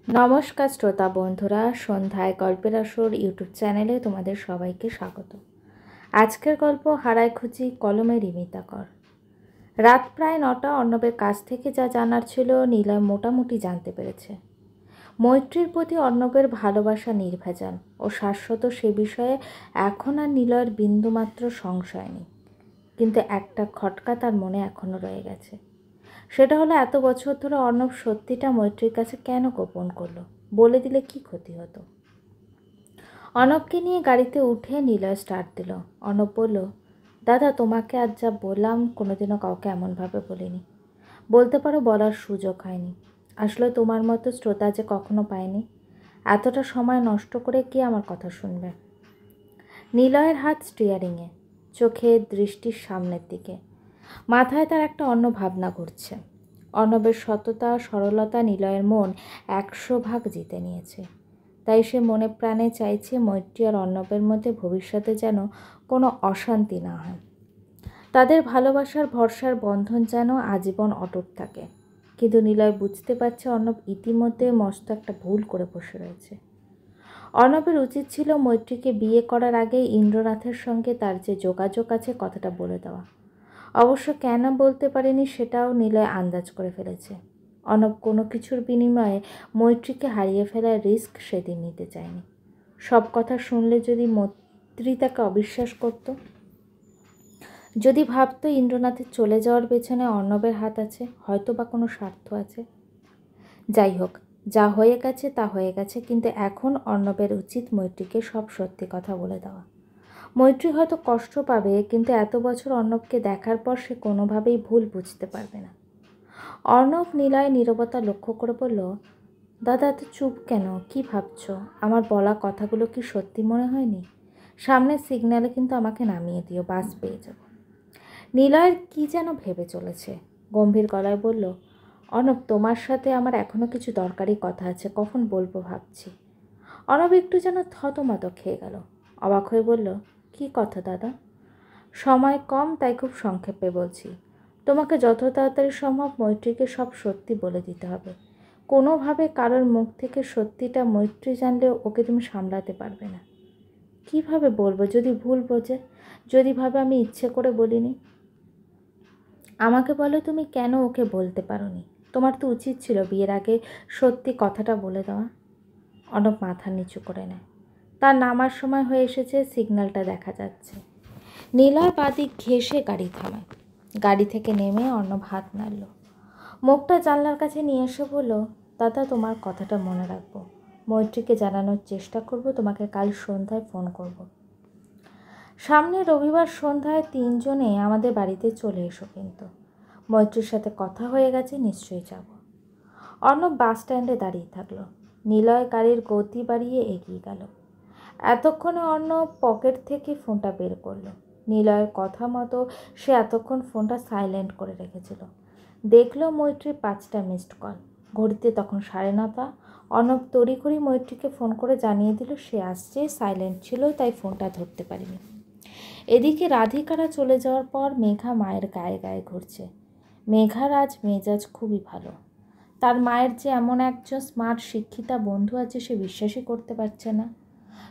নমস্কার শ্রোতা বন্ধুরা, সন্ধ্যায় গল্পের আসর ইউটিউব চ্যানেলে তোমাদের সবাইকে স্বাগত। আজকের গল্প হারায় খুঁজি কলমে রিমিতা কর। রাত প্রায় 9টা। অর্ণবের কাছ থেকে যা জানার ছিল নিলয় মোটামুটি জানতে পেরেছে। মৈত্রীর প্রতি অর্ণবের ভালোবাসা নির্ভেজাল ও শাশ্বত, সে বিষয়ে এখন আর নিলয়ের বিন্দুমাত্র সংশয় নেই। কিন্তু একটা খটকা তার মনে এখনও রয়ে গেছে। সেটা হলো, এত বছর ধরে অর্ণব সত্যিটা মৈত্রীর কাছে কেন গোপন করলো? বলে দিলে কি ক্ষতি হতো? অর্ণবকে নিয়ে গাড়িতে উঠে নিলয় স্টার্ট দিল। অর্ণব বলল, দাদা, তোমাকে আজ যা বললাম কোনোদিনও কাউকে এমনভাবে বলিনি। বলতে পারো বলার সুযোগ হয়নি। আসলে তোমার মতো শ্রোতা যে কখনো পায়নি। এতটা সময় নষ্ট করে কি আমার কথা শুনবে? নিলয়ের হাত স্টিয়ারিংয়ে, চোখে দৃষ্টির সামনের দিকে। মাথায় তার একটা অন্য ভাবনা ঘুরছে। অর্ণবের সততা সরলতা নিলয়ের মন 100 ভাগ জিতে নিয়েছে। তাই সে মনে প্রাণে চাইছে মৈত্রী আর অর্ণবের মধ্যে ভবিষ্যতে যেন কোনো অশান্তি না হয়। তাদের ভালোবাসার ভরসার বন্ধন যেন আজীবন অটুট থাকে। কিন্তু নিলয় বুঝতে পারছে অর্ণব ইতিমধ্যে মস্ত একটা ভুল করে বসে রয়েছে। অর্ণবের উচিত ছিল মৈত্রীকে বিয়ে করার আগে ইন্দ্রনাথের সঙ্গে তার যে যোগাযোগ আছে কথাটা বলে দেওয়া। অবশ্য কেন বলতে পারেনি সেটাও নিলয় আন্দাজ করে ফেলেছে। অর্ণব কোনো কিছুর বিনিময়ে মৈত্রীকে হারিয়ে ফেলার রিস্ক সেদিন নিতে চায়নি। সব কথা শুনলে যদি মৈত্রী তাকে অবিশ্বাস করত, যদি ভাবতো ইন্দ্রনাথের চলে যাওয়ার পেছনে অর্ণবের হাত আছে, হয়তো বা কোনো স্বার্থ আছে। যাই হোক, যা হয়ে গেছে তা হয়ে গেছে, কিন্তু এখন অর্ণবের উচিত মৈত্রীকে সব সত্যি কথা বলে দেওয়া। মৈত্রী হয়তো কষ্ট পাবে, কিন্তু এত বছর অর্ণবকে দেখার পর সে কোনোভাবেই ভুল বুঝতে পারবে না। অর্ণব নিলয় নীরবতা লক্ষ্য করে বলল, দাদা, এত চুপ কেন? কি ভাবছো? আমার বলা কথাগুলো কি সত্যি মনে হয়নি? সামনের সিগন্যালে কিন্তু আমাকে নামিয়ে দিও, বাস পেয়ে যাব। নিলয়ের কি যেন ভেবে চলেছে, গম্ভীর গলায় বলল, অর্ণব, তোমার সাথে আমার এখনও কিছু দরকারি কথা আছে, কখন বলবো ভাবছি। অর্ণব একটু যেন থতমত খেয়ে গেল। অবাক হয়ে বলল, কি কথা দাদা? সময় কম, তাই খুব সংক্ষেপে বলছি। তোমাকে যত তাড়াতাড়ি সম্ভব মৈত্রীকে সব সত্যি বলে দিতে হবে। কোনোভাবে কারোর মুখ থেকে সত্যিটা মৈত্রী জানলেও ওকে তুমি সামলাতে পারবে না। কিভাবে বলবো? যদি ভুল বোঝে, যদি ভাবে আমি ইচ্ছে করে বলিনি। আমাকে বলো, তুমি কেন ওকে বলতে পারোনি? তোমার তো উচিত ছিল বিয়ের আগে সত্যি কথাটা বলে দেওয়া। অর্ণব মাথা নিচু করে নেয়। তার নামার সময় হয়ে এসেছে, সিগন্যালটা দেখা যাচ্ছে। নিলয় বাদিক ঘেঁষে গাড়ি থামায়। গাড়ি থেকে নেমে অর্ণব হাত নাড়ল। মুখটা জানলার কাছে নিয়ে এসে বলল, দাদা, তোমার কথাটা মনে রাখবো। মৈত্রীকে জানানোর চেষ্টা করব, তোমাকে কাল সন্ধ্যায় ফোন করব। সামনে রবিবার সন্ধ্যায় 3জনে আমাদের বাড়িতে চলে এসো কিন্তু। মৈত্রীর সাথে কথা হয়ে গেছে, নিশ্চয়ই যাব। অর্ণব বাস স্ট্যান্ডে দাঁড়িয়ে থাকলো। নিলয় গাড়ির গতি বাড়িয়ে এগিয়ে গেল। এতক্ষণে অর্ণব পকেট থেকে ফোনটা বের করলো। নিলয়ের কথা মতো সে এতক্ষণ ফোনটা সাইলেন্ট করে রেখেছিল। দেখলো মৈত্রীর 5টা মিসড কল। ঘড়িতে তখন 9:30। অর্ণব তড়িঘড়ি মৈত্রীকে ফোন করে জানিয়ে দিল সে আসছে, সাইলেন্ট ছিল তাই ফোনটা ধরতে পারিনি। এদিকে রাধিকারা চলে যাওয়ার পর মেঘা মায়ের গায়ে গায়ে ঘুরছে। মেঘার আজ মেজাজ খুবই ভালো। তার মায়ের যে এমন একজন স্মার্ট শিক্ষিতা বন্ধু আছে সে বিশ্বাসই করতে পারছে না।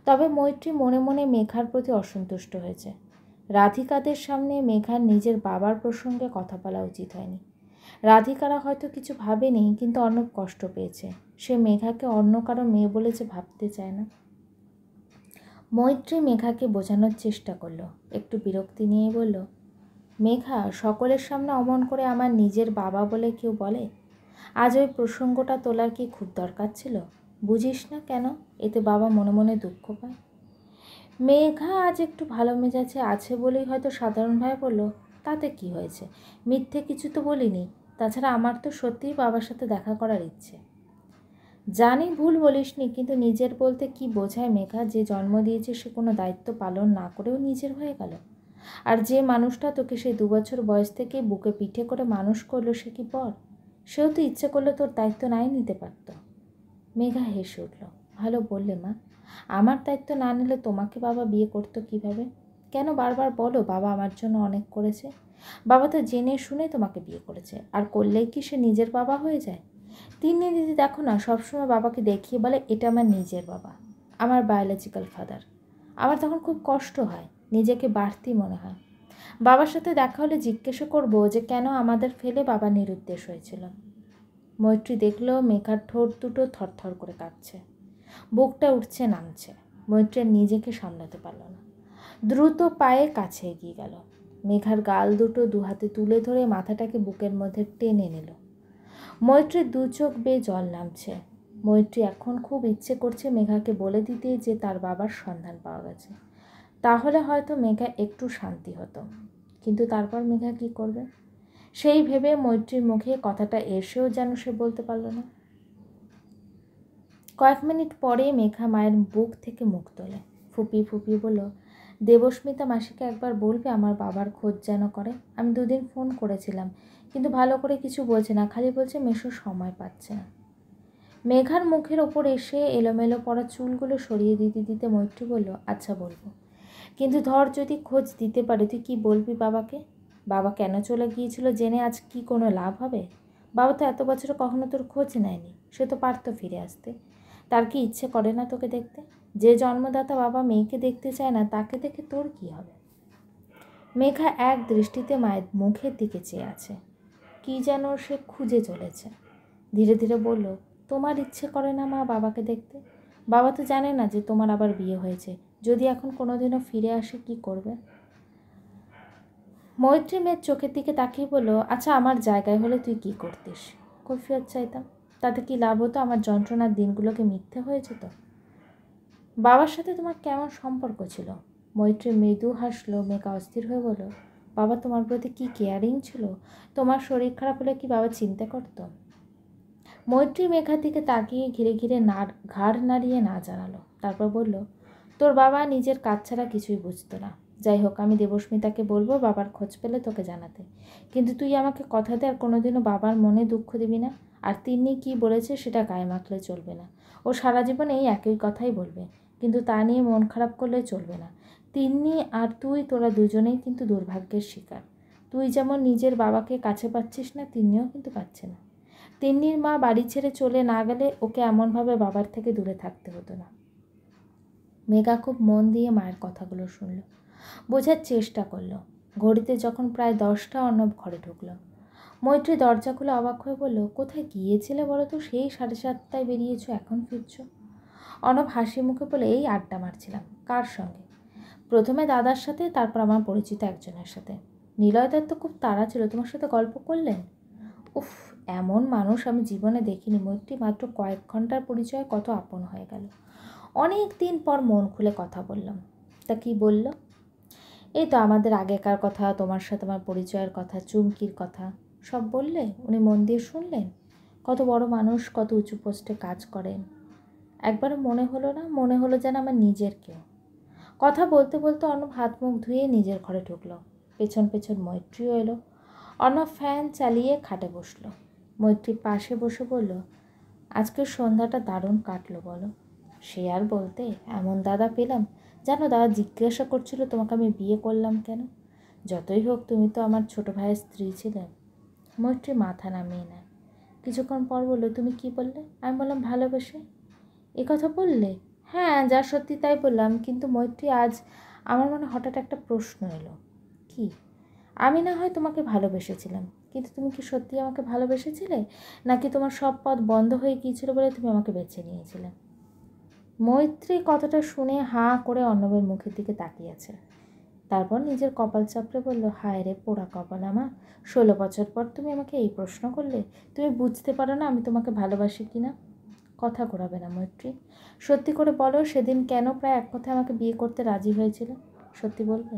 তবে মৈত্রী মনে মনে মেঘার প্রতি অসন্তুষ্ট হয়েছে। রাধিকাদের সামনে মেঘার নিজের বাবার প্রসঙ্গে কথা বলা উচিত হয়নি। রাধিকারা হয়তো কিছু ভাবেনি, কিন্তু অর্ণব কষ্ট পেয়েছে। সে মেঘাকে অন্য কারো মেয়ে বলে যে ভাবতে চায় না। মৈত্রী মেঘাকে বোঝানোর চেষ্টা করলো, একটু বিরক্তি নিয়ে বলল, মেঘা, সকলের সামনে অমন করে আমার নিজের বাবা বলে কেউ বলে? আজ ওই প্রসঙ্গটা তোলার কি খুব দরকার ছিল? বুঝিস না কেন এতে বাবা মনে মনে দুঃখ পায়? মেঘা আজ একটু ভালো মেজাজে আছে বলেই হয়তো সাধারণভাবে বলল, তাতে কি হয়েছে? মিথ্যে কিছু তো বলিনি। তাছাড়া আমার তো সত্যিই বাবার সাথে দেখা করার ইচ্ছে। জানি ভুল বলিসনি, কিন্তু নিজের বলতে কি বোঝায় মেঘা? যে জন্ম দিয়েছে সে কোনো দায়িত্ব পালন না করেও নিজের হয়ে গেল। আর যে মানুষটা তোকে সেই 2 বছর বয়স থেকে বুকে পিঠে করে মানুষ করলো সে কি পর? সেও তো ইচ্ছে করলে তোর দায়িত্ব নাই নিতে পারত। মেঘা হেসে উঠল। ভালো বললে মা। আমার দায়িত্ব না নিলে তোমাকে বাবা বিয়ে করতো কিভাবে? কেন বারবার বলো বাবা আমার জন্য অনেক করেছে? বাবা তো জেনে শুনে তোমাকে বিয়ে করেছে, আর করলেই কি সে নিজের বাবা হয়ে যায়? তিন্নি দিদি দেখো না, সবসময় বাবাকে দেখিয়ে বলে এটা আমার নিজের বাবা, আমার বায়োলজিক্যাল ফাদার। আমার তখন খুব কষ্ট হয়, নিজেকে বাড়তি মনে হয়। বাবার সাথে দেখা হলে জিজ্ঞাসা করবো যে কেন আমাদের ফেলে বাবা নিরুদ্দেশ হয়েছিল। মৈত্রী দেখলো মেঘার ঠোঁট দুটো থরথর করে কাঁপছে, বুকটা উঠছে নামছে। মৈত্রী নিজেকে সামলাতে পারল না, দ্রুত পায়ে কাছে এগিয়ে গেল। মেঘার গাল দুটো দু হাতে তুলে ধরে মাথাটাকে বুকের মধ্যে টেনে নিল। মৈত্রীর দু চোখ বেয়ে জল নামছে। মৈত্রী এখন খুব ইচ্ছে করছে মেঘাকে বলে দিতে যে তার বাবার সন্ধান পাওয়া গেছে, তাহলে হয়তো মেঘা একটু শান্তি হতো। কিন্তু তারপর মেঘা কি করবে সেই ভেবে মৈত্রীর মুখে কথাটা এসেও যেন সে বলতে পারল না। কয়েক মিনিট পরে মেঘা মায়ের বুক থেকে মুখ তোলে, ফুপিয়ে ফুপিয়ে বলল, দেবস্মিতা মাসিকে একবার বলবে আমার বাবার খোঁজ যেন করে। আমি 2 দিন ফোন করেছিলাম, কিন্তু ভালো করে কিছু বলছে না, খালি বলছে মেশো সময় পাচ্ছে না। মেঘার মুখের ওপর এসে এলোমেলো পড়া চুলগুলো সরিয়ে দিতে দিতে মৈত্রী বলল, আচ্ছা বলবো, কিন্তু ধর যদি খোঁজ দিতে পারে তুই কি বলবি বাবাকে? বাবা কেন চলে গিয়েছিল জেনে আজ কি কোনো লাভ হবে? বাবা তো এত বছরে কখনো তোর খোঁজ নেয়নি, সে তো পারতো ফিরে আসতে। তার কি ইচ্ছে করে না তোকে দেখতে? যে জন্মদাতা বাবা মেয়েকে দেখতে চায় না তাকে দেখে তোর কি হবে? মেঘা এক দৃষ্টিতে মায়ের মুখের দিকে চেয়ে আছে, কি যেন সে খুঁজে চলেছে। ধীরে ধীরে বলল, তোমার ইচ্ছে করে না মা বাবাকে দেখতে? বাবা তো জানে না যে তোমার আবার বিয়ে হয়েছে, যদি এখন কোনোদিনও ফিরে আসে কি করবে? মৈত্রী মেয়ের চোখের দিকে তাকিয়ে বলল, আচ্ছা আমার জায়গায় হলে তুই কি করতিস? কৈফিয়ত চাইতাম, তাতে কি লাভ হতো? আমার যন্ত্রণার দিনগুলোকে মিথ্যে হয়ে যেত। বাবার সাথে তোমার কেমন সম্পর্ক ছিল? মৈত্রী মৃদু হাসলো। মেঘা অস্থির হয়ে বলল, বাবা তোমার প্রতি কি কেয়ারিং ছিল? তোমার শরীর খারাপ হলে কি বাবা চিন্তা করত? মৈত্রী মেঘার দিকে তাকিয়ে ঘিরে ঘিরে ঘাড় নাড়িয়ে না জানালো। তারপর বলল, তোর বাবা নিজের কাজ ছাড়া কিছুই বুঝতো না। যাই হোক, আমি দেবস্মিতাকে বলবো বাবার খোঁজ পেলে তোকে জানাতে। কিন্তু তুই আমাকে কথা দে আর কোনোদিনও বাবার মনে দুঃখ দিবি না। আর তিন্নি কি বলেছে সেটা গায়ে মাখলে চলবে না। ও সারা জীবন এই একই কথাই বলবে, কিন্তু তা নিয়ে মন খারাপ করলে চলবে না। তিন্নি আর তুই, তোরা দুজনেই কিন্তু দুর্ভাগ্যের শিকার। তুই যেমন নিজের বাবাকে কাছে পাচ্ছিস না, তিন্নিও কিন্তু পাচ্ছে না। তিন্নির মা বাড়ি ছেড়ে চলে না গেলে ওকে এমনভাবে বাবার থেকে দূরে থাকতে হতো না। মেঘা খুব মন দিয়ে মায়ের কথাগুলো শুনল, বোঝার চেষ্টা করলো। ঘড়িতে যখন প্রায় 10টা অর্ণব ঘরে ঢুকলো। মৈত্রী দরজা খুলে অবাক হয়ে বলল, কোথায় গিয়েছিলে বলো তো? সেই 7:30টায় বেরিয়েছো, এখন ফিরছো? অর্ণব হাসি মুখে বলে, এই আড্ডা মারছিলাম। কার সঙ্গে? প্রথমে দাদার সাথে, তারপর আমার পরিচিত একজনের সাথে। নিলয়দার তো খুব তাড়া ছিল, তোমার সাথে গল্প করলেন? উফ, এমন মানুষ আমি জীবনে দেখিনি মৈত্রী। মাত্র কয়েক ঘন্টার পরিচয়ে কত আপন হয়ে গেল। অনেক দিন পর মন খুলে কথা বললাম। তা কি বলল? এই তো আমাদের আগেকার কথা, তোমার সাথে আমার পরিচয়ের কথা, চুমকির কথা সব বললে। উনি মন দিয়ে শুনলেন? কত বড় মানুষ, কত উঁচু পোস্টে কাজ করেন। একবারও মনে হলো না, মনে হলো যেন আমার নিজের কেউ। কথা বলতে বলতে অর্ণব হাত মুখ ধুয়ে নিজের ঘরে ঢুকলো। পেছন পেছন মৈত্রীও এলো। অর্ণব ফ্যান চালিয়ে খাটে বসলো। মৈত্রী পাশে বসে বলল, আজকের সন্ধ্যাটা দারুণ কাটলো বলো। সে আর বলতে, এমন দাদা পেলাম। জানো, দাদা জিজ্ঞাসা করছিল তোমাকে আমি বিয়ে করলাম কেন। যতই হোক তুমি তো আমার ছোট ভাইয়ের স্ত্রী ছিলে। মৈত্রী মাথা নামিয়ে নেয়। কিছুক্ষণ পর বললো, তুমি কি বললে? আমি বললাম ভালোবেসে। এ কথা বললে? হ্যাঁ, যা সত্যি তাই বললাম। কিন্তু মৈত্রী, আজ আমার মনে হঠাৎ একটা প্রশ্ন এলো। কি? আমি না হয় তোমাকে ভালোবেসেছিলাম, কিন্তু তুমি কি সত্যি আমাকে ভালোবেসেছিলে, নাকি তোমার সব পথ বন্ধ হয়ে গিয়েছিল বলে তুমি আমাকে বেছে নিয়েছিলে? মৈত্রী কথাটা শুনে হাঁ করে অর্ণবের মুখের দিকে তাকিয়েছে। তারপর নিজের কপাল চাপড়ে বলল, হায় রে পোড়া কপাল আমার। 16 বছর পর তুমি আমাকে এই প্রশ্ন করলে? তুমি বুঝতে পারো না আমি তোমাকে ভালোবাসি কি না? কথা ঘোরাবে না মৈত্রী। সত্যি করে বলো, সেদিন কেন প্রায় এক কথায় আমাকে বিয়ে করতে রাজি হয়েছিল? সত্যি বলবে?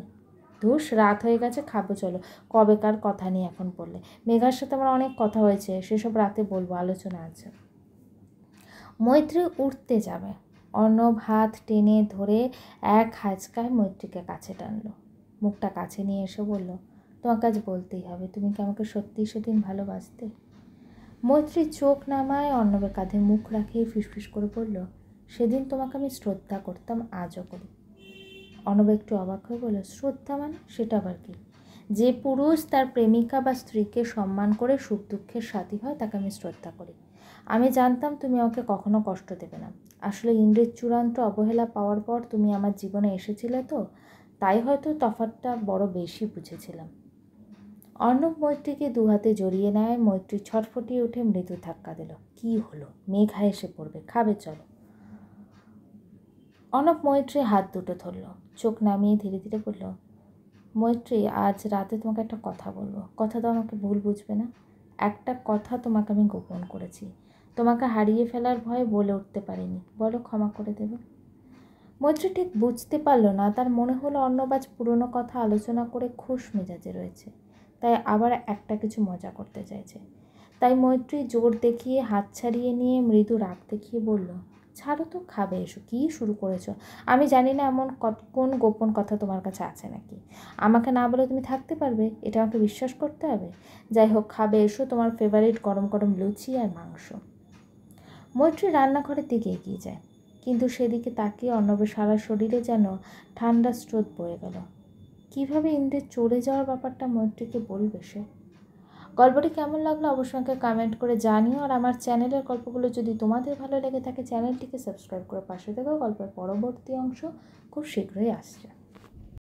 ধুস, রাত হয়ে গেছে, খাবো চলো। কবেকার কথা নিয়ে এখন বললে? মেঘার সাথে আমার অনেক কথা হয়েছে, সেসব রাতে বলবো, আলোচনা আছে। মৈত্রী উঠতে যাবে। অর্ণব হাত টেনে ধরে এক হাঁচকায় মৈত্রীকে কাছে টানলো। মুখটা কাছে নিয়ে এসে বলল, তোমার কাছে বলতেই হবে, তুমি কি আমাকে সত্যিই সেদিন ভালোবাসতে? মৈত্রী চোখ নামায় অর্ণবের কাঁধে মুখ রাখিয়ে ফিসফিস করে বলল, সেদিন তোমাকে আমি শ্রদ্ধা করতাম, আজও করি। অর্ণব একটু অবাক হয়ে বলল, শ্রদ্ধা মানে? সেটা আবার কি? যে পুরুষ তার প্রেমিকা বা স্ত্রীকে সম্মান করে সুখ দুঃখের সাথী হয় তাকে আমি শ্রদ্ধা করি। আমি জানতাম তুমি আমাকে কখনো কষ্ট দেবে না। আসলে ইন্দ্রের চূড়ান্ত অবহেলা পাওয়ার পর তুমি আমার জীবনে এসেছিলে তো, তাই হয়তো তফাৎটা বড় বেশি বুঝেছিলাম। অর্ণব মৈত্রীকে দু হাতে জড়িয়ে নেয়। মৈত্রী ছটফটিয়ে উঠে মৃদু ধাক্কা দিল। কি হলো? মেঘা এসে পড়বে, খাবে চলো। অর্ণব মৈত্রী হাত দুটো ধরল, চোখ নামিয়ে ধীরে ধীরে বলল, মৈত্রী, আজ রাতে তোমাকে একটা কথা বলবো। কথা দাও আমাকে ভুল বুঝবে না। একটা কথা তোমাকে আমি গোপন করেছি, তোমাকে হারিয়ে ফেলার ভয়ে বলে উঠতে পারিনি, বলো ক্ষমা করে দেবে। মৈত্রী ঠিক বুঝতে পারল না, তার মনে হলো অর্ণব আজ পুরনো কথা আলোচনা করে খুশ মেজাজে রয়েছে, তাই আবার একটা কিছু মজা করতে চাইছে। তাই মৈত্রী জোর দেখিয়ে হাত ছাড়িয়ে নিয়ে মৃদু রাগ দেখিয়ে বলল, ছাড়ো তো, খাবে এসো। কী শুরু করেছো? আমি জানি না এমন কোন গোপন কথা তোমার কাছে আছে নাকি। আমাকে না বলে তুমি থাকতে পারবে, এটা আমাকে বিশ্বাস করতে হবে। যাই হোক, খাবে এসো, তোমার ফেভারিট গরম গরম লুচি আর মাংস। মৈত্রী রান্নাঘরের দিকে এগিয়ে যায়, কিন্তু সেদিকে তাকিয়ে অর্ণবের সারা শরীরে যেন ঠান্ডা স্রোত বয়ে গেল। কীভাবে ইন্দ্রের চলে যাওয়ার ব্যাপারটা মৈত্রীকে বলবে সে? গল্পটি কেমন লাগলো অবশ্যই আমাকে কমেন্ট করে জানিও। আর আমার চ্যানেলের গল্পগুলো যদি তোমাদের ভালো লেগে থাকে, চ্যানেলটিকে সাবস্ক্রাইব করে পাশে থেকো। গল্পের পরবর্তী অংশ খুব শীঘ্রই আসছে।